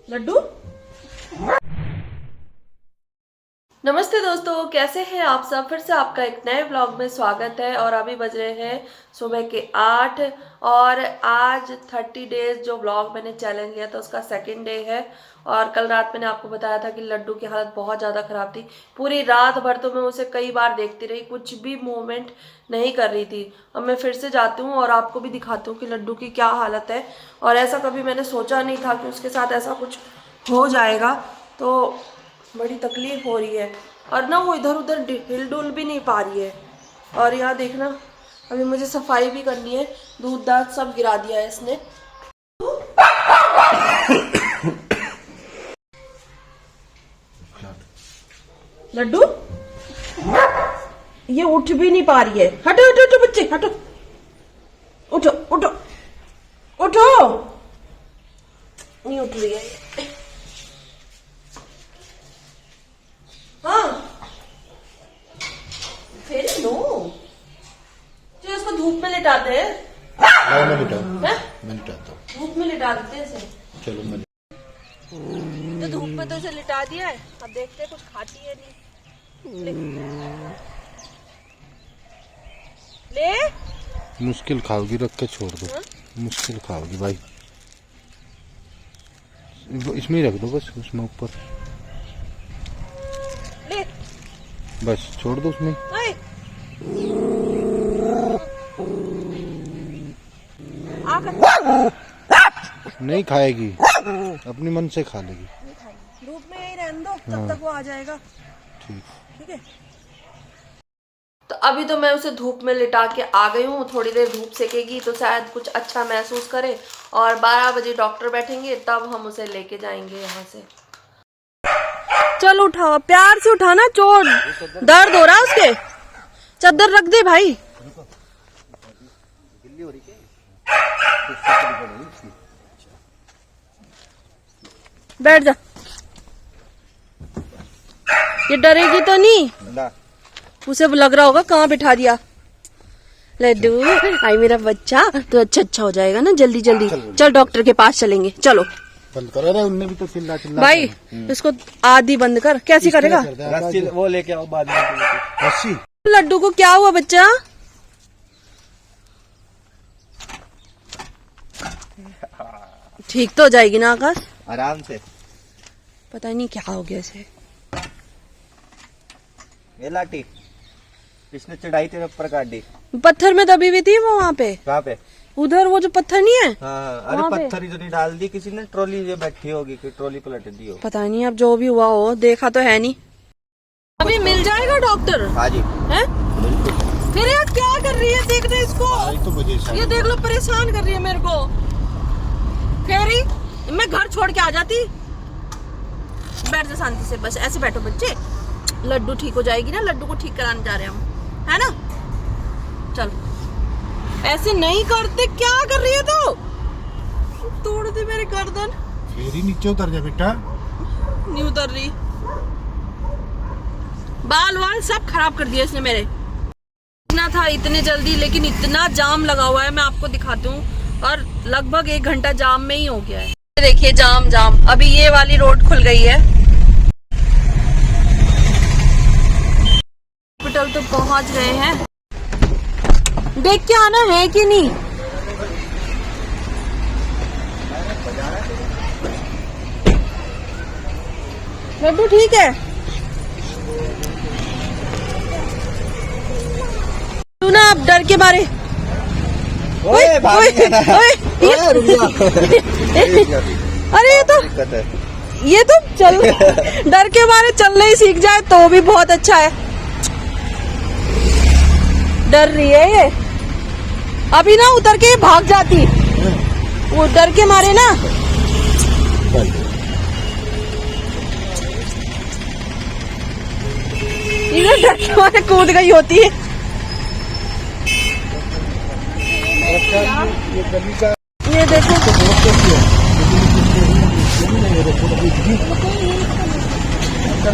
लड्डू। नमस्ते दोस्तों, कैसे हैं आप सब। फिर से आपका एक नए ब्लॉग में स्वागत है। और अभी बज रहे हैं सुबह के 8 और आज 30 डेज जो ब्लॉग मैंने चैलेंज लिया था उसका सेकंड डे है। और कल रात मैंने आपको बताया था कि लड्डू की हालत बहुत ज़्यादा ख़राब थी। पूरी रात भर तो मैं उसे कई बार देखती रही, कुछ भी मूवमेंट नहीं कर रही थी। अब मैं फिर से जाती हूँ और आपको भी दिखाती हूँ कि लड्डू की क्या हालत है। और ऐसा कभी मैंने सोचा नहीं था कि उसके साथ ऐसा कुछ हो जाएगा, तो बड़ी तकलीफ हो रही है। और ना वो इधर उधर हिल डुल भी नहीं पा रही है। और यहाँ देखना, अभी मुझे सफाई भी करनी है, दूध दाद सब गिरा दिया है इसने। लड्डू ये उठ भी नहीं पा रही है। हटो हटो हटो बच्चे हटो, उठो उठो उठो। नहीं उठ रही है। हाँ फिर नो जो इसको धूप में लिटाते हैं। मैं लिटाता हूँ। धूप में लिटा देते हैं इसे। चलो मैं तो धूप में तो इसे लिटा दिया है। अब देखते हैं कुछ खाती है नहीं। ले मुश्किल खाओगी, रख के छोड़ दो। मुश्किल खाओगी भाई, इसमें ही रख दो बस, उसमें ऊपर ले बस छोड़ दो उसमें। नहीं खाएगी, अपनी मन से खा लेगी। धूप में यही रहने दो, तब तक वो आ जाएगा। ठीक है। तो अभी तो मैं उसे धूप में लिटा के आ गई हूँ। थोड़ी देर धूप सेकेगी तो शायद कुछ अच्छा महसूस करे। और 12 बजे डॉक्टर बैठेंगे, तब हम उसे लेके जाएंगे यहाँ से। चल उठाओ, प्यार से उठाना, चोट दर्द हो रहा है उसके। चादर रख दे भाई। बैठ जा। ये डरेगी तो नहीं? उसे लग रहा होगा कहाँ बिठा दिया। लड्डू आई मेरा बच्चा, तो अच्छा हो जाएगा ना जल्दी जल्दी। चल डॉक्टर के पास चलेंगे, चलो। बंद करो रे, उनने भी तो चिल्ला भाई इसको आधी बंद कर। कैसी करेगा? वो लेके आओ बाद में। लड्डू को क्या हुआ बच्चा? ठीक तो हो जाएगी ना आकाश? आराम से। पता नहीं क्या हो गया इसे। ये लाठी किसने चढ़ाई तेरे ऊपर काट दी? पत्थर में दबी हुई थी वो। वहाँ पे कहाँ पे? उधर वो जो पत्थर नहीं है। हाँ, अरे पत्थर ही तो नहीं डाल दी किसी ने। ट्रॉली ये बैठी होगी कि ट्रॉली पलट दी हो। पता नहीं, अब जो भी हुआ हो, देखा तो है नहीं। अभी मिल जाएगा डॉक्टर? हाँ जी है? फिर यार क्या कर रही है? देख रहे इसको, तो ये देख लो, परेशान कर रही है मेरे को। फेरी मैं घर छोड़ के आ जाती। बैठ जा शांति से, बस ऐसे बैठो बच्चे। लड्डू ठीक हो जाएगी ना। लड्डू को ठीक कराने जा रहे हैं हम, है ना? चल ऐसे नहीं करते। क्या कर रही है तू? तोड़ दे मेरी गर्दन। फेरी नीचे उतर जा बेटा। नहीं उतर रही। बाल वाल सब खराब कर दिया इसने मेरे। इतना था इतने जल्दी, लेकिन इतना जाम लगा हुआ है, मैं आपको दिखाती हूँ। और लगभग 1 घंटा जाम में ही हो गया है। देखिए जाम। अभी ये वाली रोड खुल गई है। हॉस्पिटल तो पहुंच गए हैं। देख के आना है कि नहीं। लड्डू ठीक है? तू ना अब डर के मारे। ओए, अरे ये तो चल डर के मारे चलना ही सीख जाए तो भी बहुत अच्छा है। डर रही है ये। अभी ना उतर के भाग जाती, वो डर के मारे ना। इधर डर के मारे कूद गई होती है। ये देखो,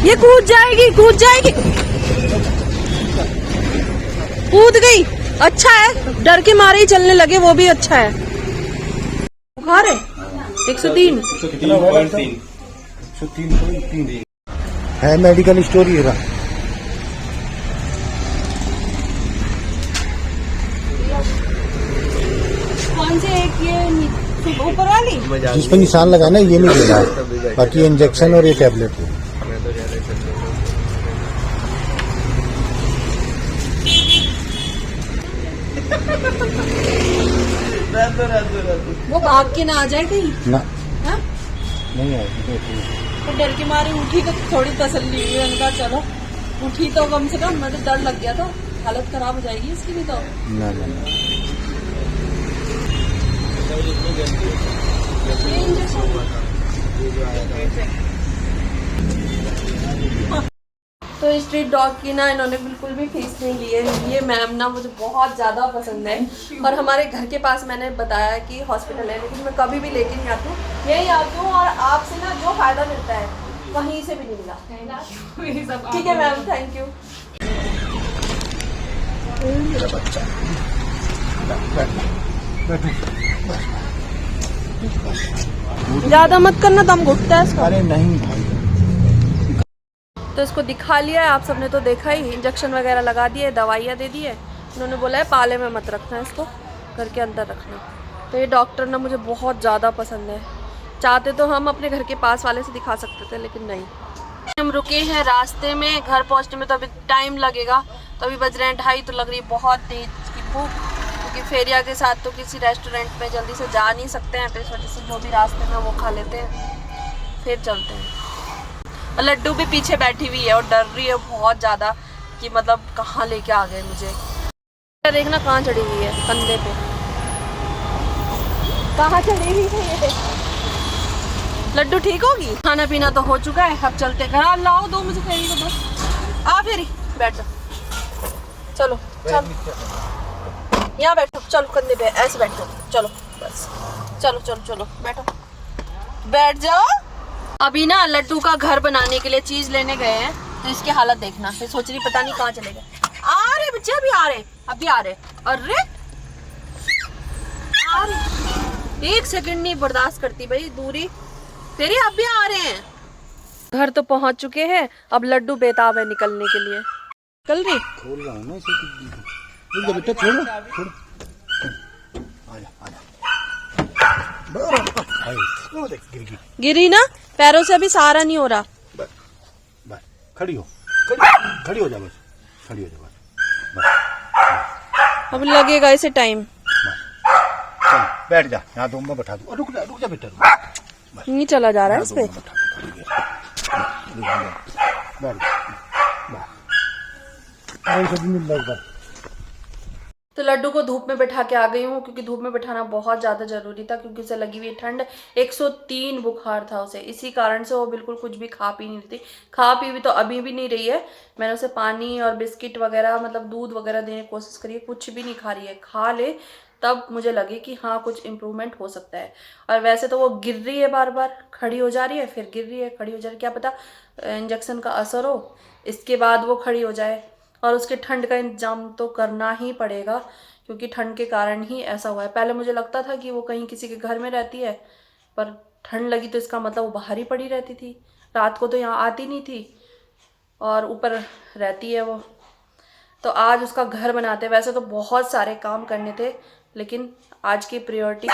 ये कूद जाएगी कूद गई। अच्छा है, डर के मारे ही चलने लगे, वो भी अच्छा है। बुखार है? 103। 103.3 है मेडिकल स्टोर ये रहा। कौन से एक ये ऊपर वाली? जिस पर निशान लगा ना ये नहीं दे रहा है, बाकी इंजेक्शन और ये टैबलेट है। वो भाग के ना आ जाए कहीं ना हाँ? नहीं आएगी तो डर के मारे उठी तो थोड़ी तसल्ली हुई। उनका चलो उठी तो कम से कम, मुझे डर लग गया था हालत खराब हो जाएगी इसकी भी तो। ना ना ना तो स्ट्रीट डॉग की ना इन्होंने बिल्कुल भी फीस नहीं ली है। ये मैम ना मुझे बहुत ज़्यादा पसंद है और हमारे घर के पास मैंने बताया कि हॉस्पिटल है, लेकिन मैं कभी भी लेके नहीं आती हूँ, यही आती हूँ और आपसे ना जो फ़ायदा मिलता है कहीं से भी नहीं मिला। ठीक है मैम, थैंक यू। ज़्यादा मत करना, दम घुटता है इसका। अरे नहीं भाई, तो इसको दिखा लिया है, आप सबने तो देखा ही, इंजेक्शन वगैरह लगा दिए, दवाइयाँ दे दी है। उन्होंने बोला है पाले में मत रखना, इसको घर के अंदर रखना। तो ये डॉक्टर ना मुझे बहुत ज़्यादा पसंद है। चाहते तो हम अपने घर के पास वाले से दिखा सकते थे, लेकिन नहीं। हम रुके हैं रास्ते में, घर पहुंचने में तो अभी टाइम लगेगा। तो अभी बज रहे हैं 2:30, तो लग रही है बहुत तेज की भूख, क्योंकि फेरिया के साथ तो किसी रेस्टोरेंट में जल्दी से जा नहीं सकते हैं, तो इस वजह से जो भी रास्ते में वो खा लेते हैं, फिर चलते हैं। और लड्डू भी पीछे बैठी हुई है और डर रही है बहुत ज़्यादा कि मतलब कहाँ लेके आ गए मुझे। देखना कहाँ चढ़ी हुई है, कंधे पे कहाँ चढ़ी हुई है ये। लड्डू ठीक होगी? खाना पीना तो हो चुका है, अब चलते घर। लाओ दो मुझे फेरी को, बस आ फेरी बैठ जाओ। चलो चलो यहाँ बैठो, चलो कंधे पे ऐसे बैठ जाओ, चलो बस चलो चलो चलो बैठो, बैठ जाओ। अभी ना लड्डू का घर बनाने के लिए चीज लेने गए हैं, तो इसकी हालत देखना। फिर सोच रही पता नहीं कहाँ चले गए। आ रहे बच्चे, अभी आ रहे, अभी आ रहे। अरे आ रहे, 1 सेकंड नहीं बर्दाश्त करती भाई दूरी। तेरे अब भी आ रहे हैं। घर तो पहुंच चुके हैं, अब लड्डू बेताब है निकलने के लिए। निकल रही, खोल रहा हूँ ना इसे। रुक जा बेटा, छोड़ो छोड़ो, आजा आजा। वो देख गिर गई। गिरी ना, पैरों से अभी सहारा नहीं हो रहा। बस बस खड़ी हो, खड़ी हो जा, बस खड़ी हो जा, बस बस। अब लगेगा इसे टाइम। चल बैठ जा, यहाँ तो मैं बैठा दूँ। रुक जा बेटा, रुक। नहीं चला जा रहा है इस पे। तो लड्डू को धूप में बैठा के आ गई हूँ, क्योंकि धूप में बैठाना बहुत ज़्यादा ज़रूरी था, क्योंकि उसे लगी हुई ठंड। 103 बुखार था उसे, इसी कारण से वो बिल्कुल कुछ भी खा पी नहीं रही थी। खा पी भी तो अभी भी नहीं रही है। मैंने उसे पानी और बिस्किट वगैरह, मतलब दूध वगैरह देने की कोशिश करी है, कुछ भी नहीं खा रही है। खा ले तब मुझे लगे कि हाँ कुछ इम्प्रूवमेंट हो सकता है। और वैसे तो वो गिर रही है, बार बार खड़ी हो जा रही है, फिर गिर रही है, खड़ी हो जा रही है। क्या पता इंजेक्शन का असर हो, इसके बाद वो खड़ी हो जाए। और उसके ठंड का इंतजाम तो करना ही पड़ेगा, क्योंकि ठंड के कारण ही ऐसा हुआ है। पहले मुझे लगता था कि वो कहीं किसी के घर में रहती है, पर ठंड लगी तो इसका मतलब वो बाहर ही पड़ी रहती थी। रात को तो यहाँ आती नहीं थी और ऊपर रहती है वो। तो आज उसका घर बनाते, वैसे तो बहुत सारे काम करने थे, लेकिन आज की प्रायोरिटी।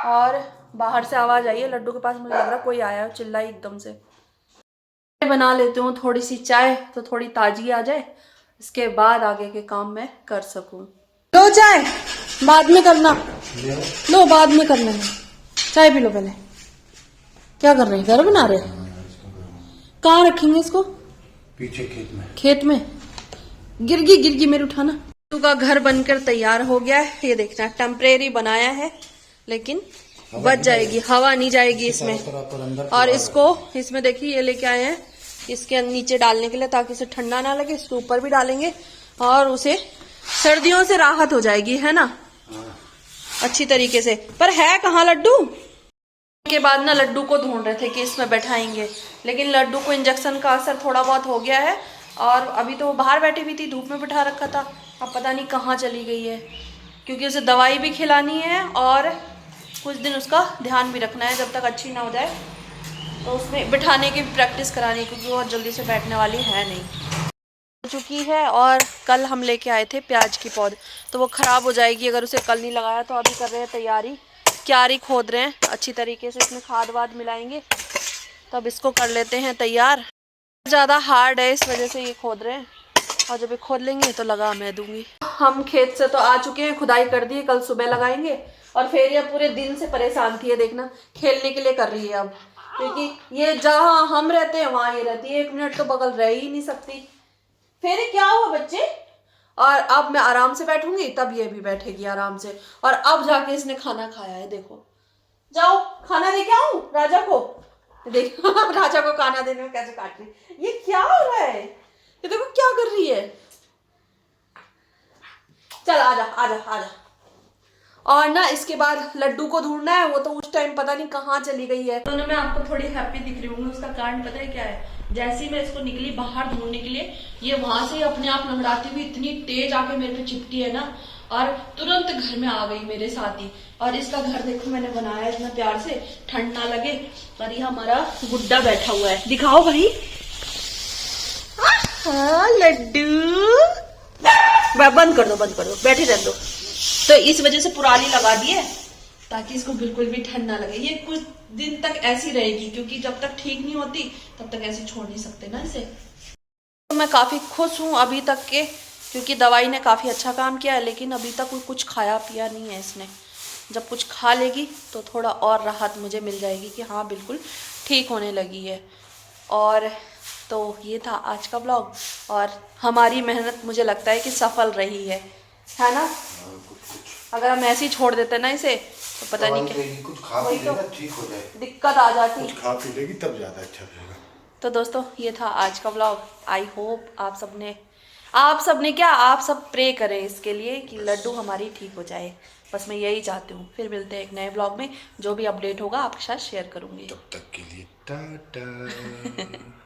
और बाहर से आवाज़ आई है लड्डू के पास, मुझे लग रहा कोई आया है, चिल्लाई एकदम से। बना लेती हूँ थोड़ी सी चाय, तो थोड़ी ताजगी आ जाए, इसके बाद आगे के काम मैं कर सकूँ। लो चाय, बाद में करना, लो बाद में करना, चाय पी लो पहले। क्या कर रहे हैं, घर बना रहे हैं? कहाँ रखेंगे इसको? पीछे खेत में। खेत में? गिर गई मेरे, उठाना। लड्डू का घर बनकर तैयार हो गया है, ये देखना। टेम्परेरी बनाया है, लेकिन बच जाएगी, हवा नहीं जाएगी इसमें। और इसको इसमें देखिए ये लेके आए हैं इसके नीचे डालने के लिए, ताकि इसे ठंडा ना लगे। इसके ऊपर भी डालेंगे और उसे सर्दियों से राहत हो जाएगी, है ना, अच्छी तरीके से। पर है कहाँ लड्डू? के बाद ना लड्डू को ढूंढ रहे थे कि इसमें बैठाएंगे, लेकिन लड्डू को इंजेक्शन का असर थोड़ा बहुत हो गया है। और अभी तो वो बाहर बैठी हुई थी, धूप में बैठा रखा था, अब पता नहीं कहाँ चली गई है, क्योंकि उसे दवाई भी खिलानी है और कुछ दिन उसका ध्यान भी रखना है, जब तक अच्छी ना हो जाए तो उसमें बिठाने की प्रैक्टिस करानी, क्योंकि वो जल्दी से बैठने वाली है नहीं हो चुकी है। और कल हम लेके आए थे प्याज की पौध, तो वो ख़राब हो जाएगी अगर उसे कल नहीं लगाया। तो अभी कर रहे हैं तैयारी, क्यारी खोद रहे हैं अच्छी तरीके से, इसमें खाद वाद मिलाएंगे तब इसको कर लेते हैं तैयार। ज़्यादा हार्ड है इस वजह से ये खोद रहे हैं, और जब ये खोद लेंगे तो लगा मैं दूंगी। हम खेत से तो आ चुके हैं, खुदाई कर दी है, कल सुबह लगाएंगे। और फिर ये पूरे दिन से परेशान थी, ये देखना खेलने के लिए कर रही है अब, क्योंकि ये जहाँ हम रहते हैं वहाँ ये रहती है, 1 मिनट तो बगल रह ही नहीं सकती। फिर क्या हुआ बच्चे? और अब मैं आराम से बैठूंगी तब ये भी बैठेगी आराम से। और अब जाके इसने खाना खाया है, देखो। जाओ खाना दे के आऊं राजा को, देखो राजा को खाना देने में कैसे काट रही। ये क्या हो रहा है? ये देखो क्या कर रही है। चल आजा आजा आजा। और ना इसके बाद लड्डू को ढूंढना है, वो तो उस टाइम पता नहीं कहाँ चली गई है। तो ना मैं आपको थोड़ी हैप्पी दिख रही हूँ, उसका कारण पता है क्या है? जैसे ही मैं इसको निकली बाहर ढूंढने के लिए, ये वहां से अपने आप लंगड़ाती हुई इतनी तेज आके मेरे पे चिपटी है ना, और तुरंत घर में आ गई मेरे साथ ही। और इसका घर देखो मैंने बनाया इतना प्यार से, ठंड ना लगे। और ये हमारा गुड्डा बैठा हुआ है, दिखाओ भाई। हाँ लड्डू, बंद कर दो बंद कर दो, बैठे रहने दो। तो इस वजह से पुरानी लगा दी है ताकि इसको बिल्कुल भी ठंड ना लगे। ये कुछ दिन तक ऐसी रहेगी, क्योंकि जब तक ठीक नहीं होती तब तक ऐसे छोड़ नहीं सकते ना इसे। तो मैं काफ़ी खुश हूँ अभी तक के, क्योंकि दवाई ने काफ़ी अच्छा काम किया है, लेकिन अभी तक कोई कुछ खाया पिया नहीं है इसने। जब कुछ खा लेगी तो थोड़ा और राहत मुझे मिल जाएगी कि हाँ बिल्कुल ठीक होने लगी है। और तो ये था आज का ब्लॉग, और हमारी मेहनत मुझे लगता है कि सफल रही है ना? अगर हम ऐसे ही छोड़ देते ना इसे तो पता नहीं क्या, कुछ खा पी लेगा ठीक हो जाए, दिक्कत आ जाती। कुछ खा पी लेगी तब ज्यादा अच्छा रहेगा। तो दोस्तों ये था आज का ब्लॉग। आई होप आप सबने क्या, आप सब प्रे करें इसके लिए कि लड्डू हमारी ठीक हो जाए। बस मैं यही चाहती हूँ। फिर मिलते हैं एक नए ब्लॉग में, जो भी अपडेट होगा आपके साथ शेयर करूँगी। तब तक के लिए टाटा।